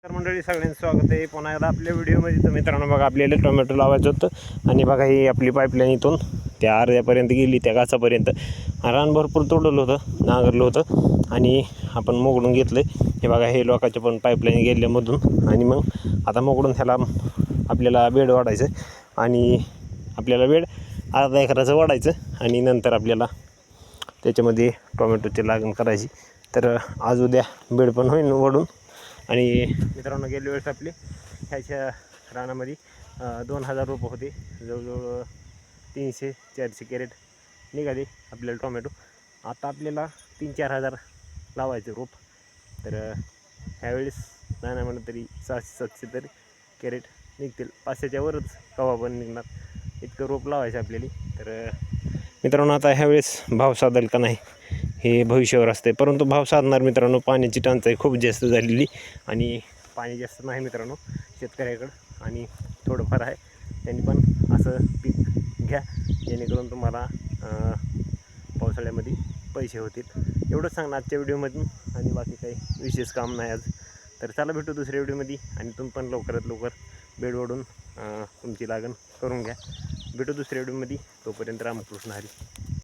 तर मंडळी सगळ्यांचं स्वागत आहे पुन्हा एकदा आपल्या व्हिडिओमध्ये. तर मित्रांनो बघा, आपल्याला टोमॅटो लावायचं होतं आणि बघा ही आपली पाईपलाईन इथून त्या अर्ध्यापर्यंत गेली, त्या गाचापर्यंत. रान भरपूर तोडलं होतं, नांगरलं होतं आणि आपण मोगडून घेतलं. हे बघा, हे लोकांच्या पण पाईपलाईन गेल्यामधून आणि मग आता मोगडून ह्याला आपल्याला बेड वाढायचं आणि आपल्याला बेड अर्धा एकराचं वाढायचं आणि नंतर आपल्याला त्याच्यामध्ये टोमॅटोची लागण करायची. तर आज उद्या बेड पण होईल वडून. आणि मित्रांनो, गेल्या वेळेस आपले ह्याच्या रानामध्ये 2000 रोपं होते, जवळजवळ 300-400 कॅरेट निघाले आपल्याला टोमॅटो. आता आपल्याला 3-4 हजार लावायचे रोप. तर ह्यावेळेस नाही म्हणलं तरी 600-700 तरी कॅरेट निघतील, 500च्या वरच कवा पण निघणार, इतकं रोप लावायचं आपल्याला. तर मित्रांनो, आता ह्यावेळेस भाव साधेल का नाही हे भविष्यावर असते, परंतु भाव साधणार मित्रांनो. पाण्याची टंचाई खूप जास्त झालेली आणि पाणी जास्त नाही मित्रांनो शेतकऱ्याकडं, आणि थोडंफार आहे, त्यांनी पण असं पीक घ्या जेणेकरून तुम्हाला पावसाळ्यामध्ये पैसे होतील. एवढंच सांगणार आजच्या व्हिडिओमधून, आणि बाकी काही विशेष काम नाही आज. तर चला भेटू दुसऱ्या व्हिडिओमध्ये, आणि तुम्ही पण लवकरात लवकर बेड ओढून तुमची लागण करून घ्या. भेटू दुसऱ्या व्हिडिओमध्ये, तोपर्यंत रामकृष्ण हरी.